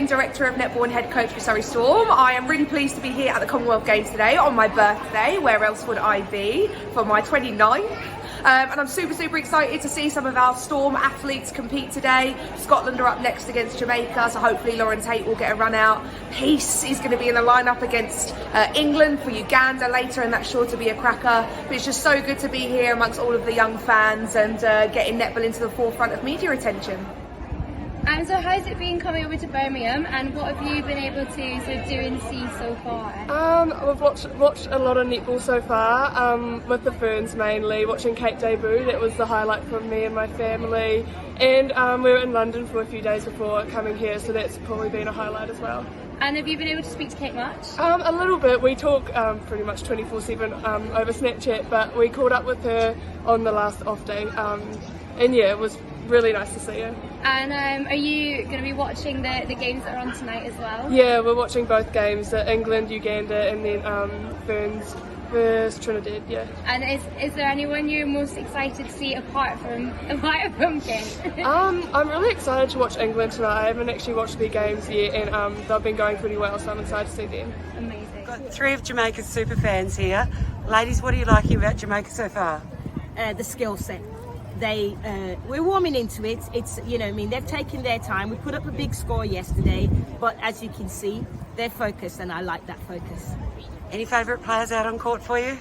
Director of Netball and Head Coach for Surrey Storm. I am really pleased to be here at the Commonwealth Games today on my birthday. Where else would I be for my 29th? And I'm super excited to see some of our Storm athletes compete today. Scotland are up next against Jamaica, so hopefully Lauren Tate will get a run out. Peace is going to be in the lineup against England for Uganda later, and that's sure to be a cracker. But it's just so good to be here amongst all of the young fans and getting netball into the forefront of media attention. And so how's it been coming over to Birmingham, and what have you been able to sort of do and see so far? We've watched a lot of netball so far, with the Ferns mainly, watching Kate debut. That was the highlight for me and my family. And we were in London for a few days before coming here, so that's probably been a highlight as well. And have you been able to speak to Kate much? A little bit. We talk pretty much 24/7 over Snapchat, but we caught up with her on the last off day. And yeah, it was really nice to see her. And are you going to be watching the games that are on tonight as well? Yeah, we're watching both games, England, Uganda, and then Ferns versus Trinidad, yeah. And is there anyone you're most excited to see apart from Kate? I'm really excited to watch England tonight. I haven't actually watched their games yet, and they've been going pretty well, so I'm excited to see them. Amazing. Got three of Jamaica's super fans here. Ladies, what are you liking about Jamaica so far? The skill set. We're warming into it. It's, you know, I mean, they've taken their time. We put up a big score yesterday, but as you can see, they're focused, and I like that focus. Any favourite players out on court for you?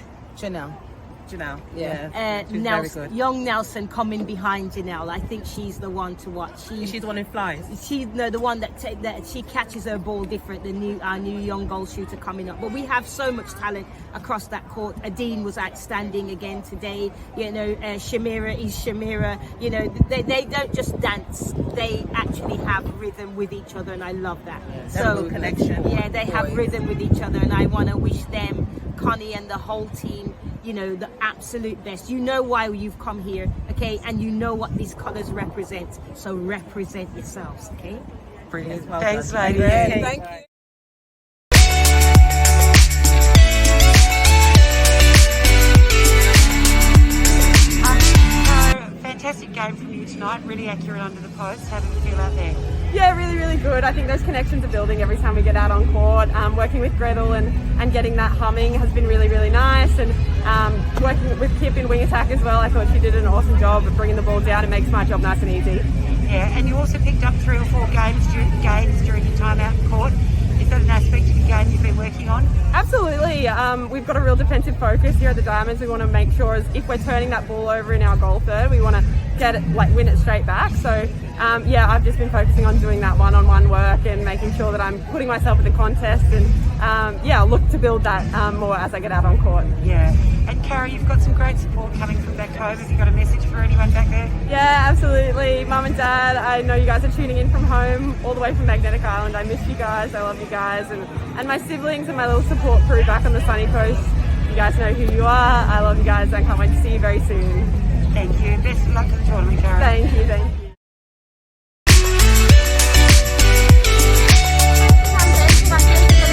Janelle, yeah. Nelson, young Nelson coming behind Janelle. I think she's the one to watch. She's the one who flies. The one that she catches her ball different than our new young goal shooter coming up. But we have so much talent across that court. Adine was outstanding again today. You know, Shamira is Shamira. You know, they don't just dance. They actually have rhythm with each other, and I love that. Yeah, so connection. Yeah, they have rhythm with each other, and I want to wish them, Connie and the whole team, you know, the absolute best. You know why you've come here, okay? And you know what these colours represent. So represent yourselves, okay? Brilliant. Well Thanks, done. ladies. Thank you. Fantastic game from you tonight, really accurate under the post. How did you feel out there? Yeah, really good. I think those connections are building every time we get out on court. Working with Gretel and getting that humming has been really nice. And working with Kip in wing attack as well, I thought she did an awesome job of bringing the ball down. It makes my job nice and easy. Yeah, and you also picked up 3 or 4 games during your time out in court. Is that an aspect of your game you've been working on? Absolutely. We've got a real defensive focus here at the Diamonds. We want to make sure if we're turning that ball over in our goal third, we want to win it straight back. So yeah, I've just been focusing on doing that one-on-one work and making sure that I'm putting myself in the contest, and yeah, I'll look to build that more as I get out on court. Yeah. And Carrie, you've got some great support coming from back home. Have you got a message for anyone back there? Yeah, absolutely. Mum and Dad, I know you guys are tuning in from home, all the way from Magnetic Island. I miss you guys, I love you guys, and my siblings and my little support crew back on the sunny coast. You guys know who you are. I love you guys. I can't wait to see you very soon. Thank you. Best of luck for the tournament, Carrie. Thank you.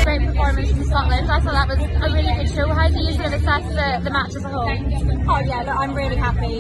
Great performance from Scotland. I thought that was a really good show. How do you sort of assess the match as a whole? Oh yeah, look, I'm really happy.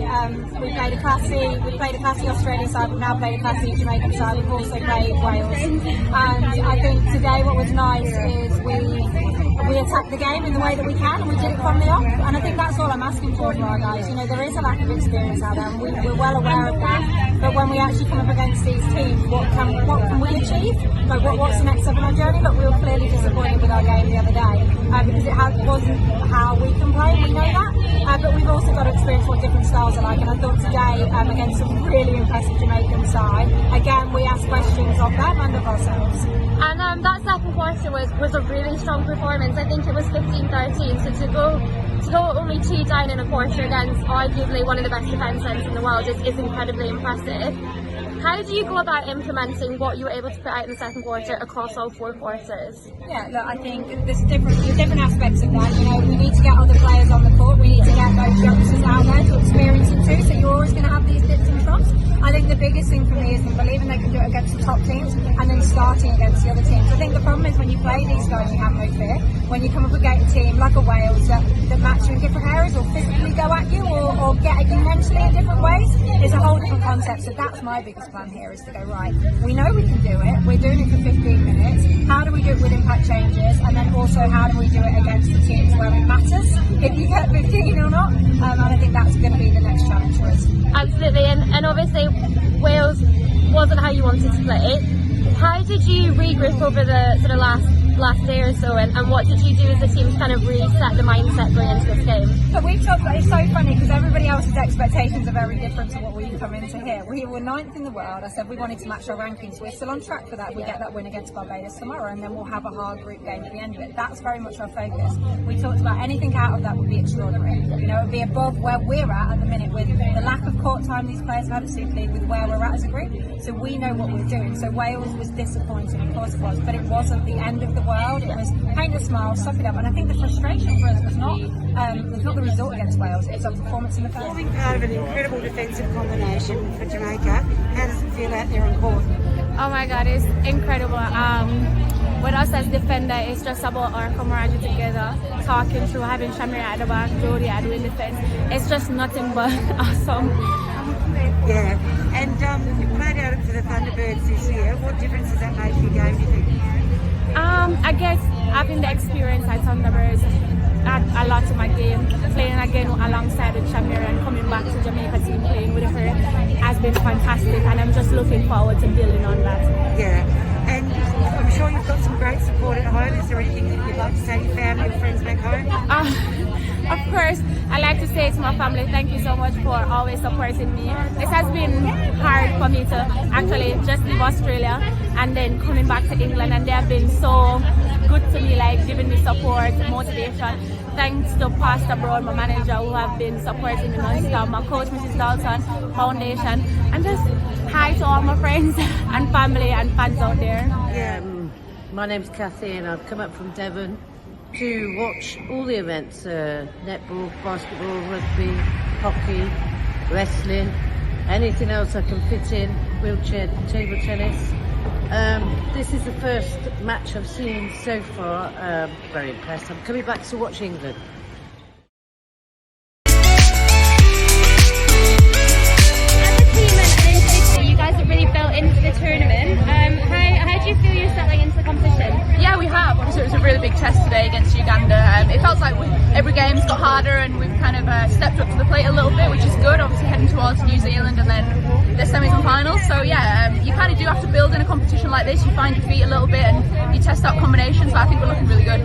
We played a classy Australian side, we've now played a classy Jamaican side, we've also played Wales. And I think today what was nice is we attacked the game in the way that we can, and we did it from the off, and I think that's all I'm asking for our guys. You know, there is a lack of experience out there, and we're well aware of that, but when we actually come up against these teams, what can we achieve? Like what's the next step in our journey? Look, we were clearly disappointed with our game the other day, because it wasn't how we can play, we know that, but we've also got to experience what different styles are like, and I thought today, against a really impressive Jamaican side, again, we asked questions of them and of ourselves. And that second quarter was a really strong performance. I think it was 15-13, so to go only 2 down in a quarter against arguably one of the best defence ends in the world is incredibly impressive. How do you go about implementing what you were able to put out in the second quarter across all 4 quarters? Yeah, look, I think there's different aspects of that. You know, we need to get other players on the court. We need to get those youngsters out there to experience it too. So you're always going to have these dips and troughs. I think think the biggest thing for me is them believing they can do it against the top teams and then starting against the other teams. I think the problem is when you play these guys, you have no fear. When you come up against a team like a Wales that match you in different areas or physically go at you or get at you mentally in different ways, it's a whole different concept. So that's my biggest plan here, is to go, right, we know we can do it, we're doing it for 15 minutes, how do we do it with impact changes, and then also how do we do it against the teams where it matters, if you get 15 or not, and I think that's going to be the next challenge for us. Absolutely, and obviously Wales wasn't how you wanted to play. How did you regroup over the sort of last day or so, and what did you do as a team to kind of reset the mindset going into this game? But we've talked about, it's so funny because everybody else's expectations are very different to what we come into here. We were 9th in the world. I said we wanted to match our rankings. We're still on track for that. We get that win against Barbados tomorrow, and then we'll have a hard group game at the end of it. That's very much our focus. We talked about anything out of that would be extraordinary. You know, it would be above where we're at the minute with the lack of court time these players have had at Super League, with where we're at as a group. So we know what we're doing. So Wales was disappointing, of course it was, but it wasn't the end of the world. It was paint a smile, suck it up, and I think the frustration for us was not the result against Wales, it's our performance in the first. Forming part of an incredible defensive combination for Jamaica, how does it feel out there on court? Oh my God, it's incredible. With us as defender, it's just about our camaraderie together, talking through, having Shamira at the back, Jodie at the defense. It's just nothing but awesome. Yeah, and you played out for the Thunderbirds this year. What difference does that make to your game, do you think? I guess having the experience at Thunderbirds add a lot to my game. Playing again alongside with Shamira and coming back to Jamaica team playing with her has been fantastic, and I'm just looking forward to building on that. Yeah, and I'm sure you've got some great support at home. Is there anything that you'd like to say to your family or friends back home? Of course, I like to say to my family, thank you so much for always supporting me. This has been hard for me to actually just leave Australia and then coming back to England, and they have been so good to me, like giving me support, motivation. Thanks to Pastor Brown, my manager, who have been supporting me non-stop, my coach, Mrs. Dalton, Foundation, and just hi to all my friends and family and fans out there. Yeah, my name's Cathy, and I've come up from Devon to watch all the events, netball, basketball, rugby, hockey, wrestling, anything else I can fit in, wheelchair, table tennis. This is the first match I've seen so far. Very impressed. I'm coming back to watch England. As a team and in total, you guys have really built into the tournament. How do you feel you're settling into the competition? Yeah, we have. Obviously, it was a really big test today against Uganda. It felt like every game's got harder, and we've kind of stepped up to the plate a little bit, which is good. Obviously, heading towards New Zealand and then the semis and finals. So yeah, you kind of do have to build in a competition like this. You find your feet a little bit and you test out combinations. But I think we're looking really good.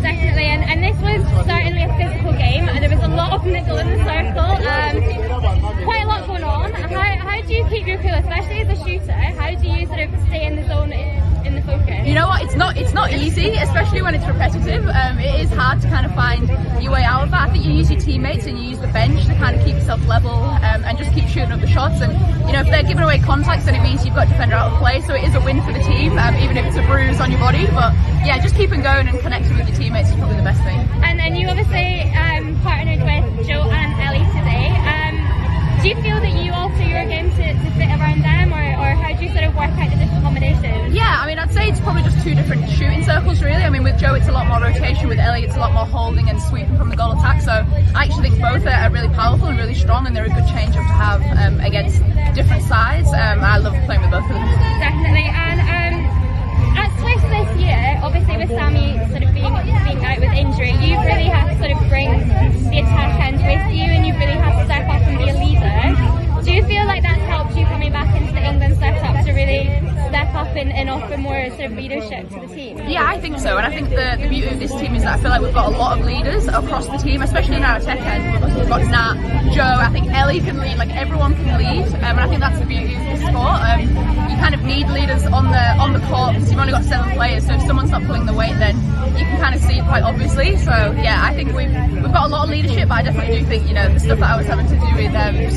Definitely, and this was certainly a physical game. There was a lot of niggle in the circle. Quite a lot going on. How do you keep your cool, especially as a shooter? How do you sort of stay in the zone in the focus? You know what? It's not easy, especially when it's repetitive. It is hard to kind of find your way out of that. I think you use your teammates and you use the bench to kind of keep yourself level and just keep shooting up the shots. And you know, if they're giving away contacts, then it means you've got defender out of play. So it is a win for the team, even if it's a bruise on your body. But yeah, just keeping going and connecting with your teammates is probably the best thing. And you obviously partnered with Joe and Ellie today. Do you feel that you alter your game to fit around them, or how do you sort of work out the different combinations? Yeah, I mean, I'd say it's probably just two different shooting circles, really. I mean, with Joe, it's a lot more rotation. With Ellie, it's a lot more holding and sweeping from the goal attack. So I actually think both are really powerful and really strong, and they're a good change-up to have against different sides. I love playing with both of them. Definitely. And at Swiss this year, obviously with Sammy sort of being out with injury, you really have to sort of bring the attack end with you, and you really have to step up and be a leader. Do you feel like that's helped you coming back into the England setup to really step up and offer more sort of leadership to the team? Yeah, I think so, and I think the beauty of this team is that I feel like we've got a lot of leaders across the team, especially in our attack end. We've got Nat, Joe, I think Ellie can lead, like everyone can lead, and I think that's the beauty of this sport. You kind of need leaders on the court because you've only got 7 players, so if someone's not pulling the weight, then you can kind of see it quite obviously. So yeah, I think we've got a lot of leadership, but I definitely do think, you know, the stuff that I was having to do with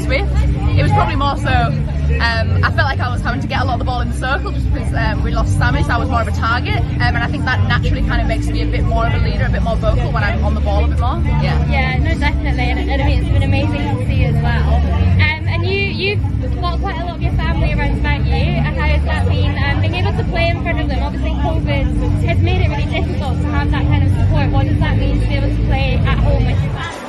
Swift, it was probably more so I felt like I was having to get a lot of the ball in the circle just because we lost Sammy, so I was more of a target, and I think that naturally kind of makes me a bit more of a leader, a bit more vocal when I'm on the ball a bit more. Yeah, no, definitely, and I mean it's been amazing to see as well. And you've got quite a lot of your family England. Obviously COVID has made it really difficult to have that kind of support. What does that mean to be able to play at home with your fans?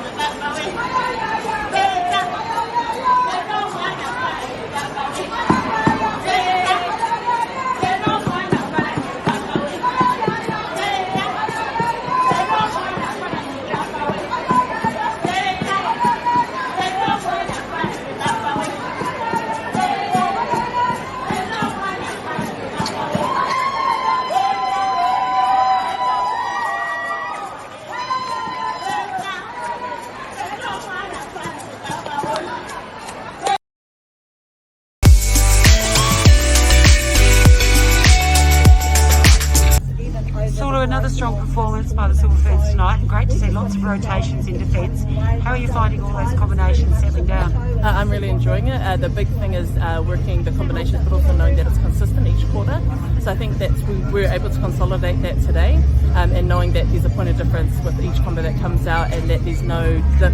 Another strong performance by the superfans tonight, and great to see lots of rotations in defence. How are you finding all those combinations settling down? I'm really enjoying it. The big thing is working the combinations, but also knowing that it's consistent each quarter. So I think that we're able to consolidate that today, and knowing that there's a point of difference with each combo that comes out, and that there's no dip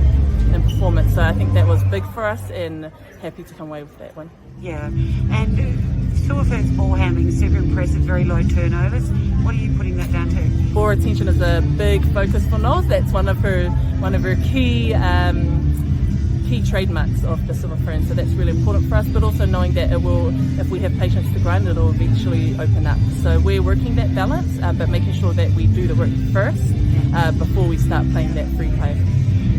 in performance. So I think that was big for us, and happy to come away with that one. Yeah, and superfans ball handling is super impressive, very low turnovers. What are you putting that down to? Ball retention is a big focus for Noz. That's one of her key trademarks of the superfans. So that's really important for us. But also knowing that it will, if we have patience to grind, it will eventually open up. So we're working that balance, but making sure that we do the work first before we start playing that free play.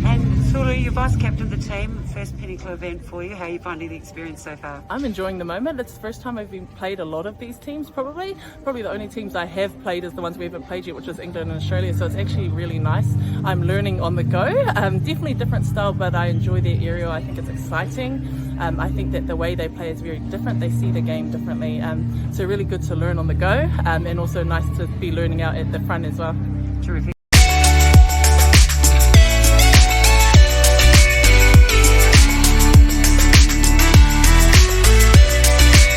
And Sulu, you're vice captain of the team, first pinnacle event for you. How are you finding the experience so far? I'm enjoying the moment. It's the first time I've played a lot of these teams, probably. Probably the only teams I have played is the ones we haven't played yet, which is England and Australia, so it's actually really nice. I'm learning on the go. Definitely different style, but I enjoy their area. I think it's exciting. I think that the way they play is very different. They see the game differently. So really good to learn on the go, and also nice to be learning out at the front as well. Terrific.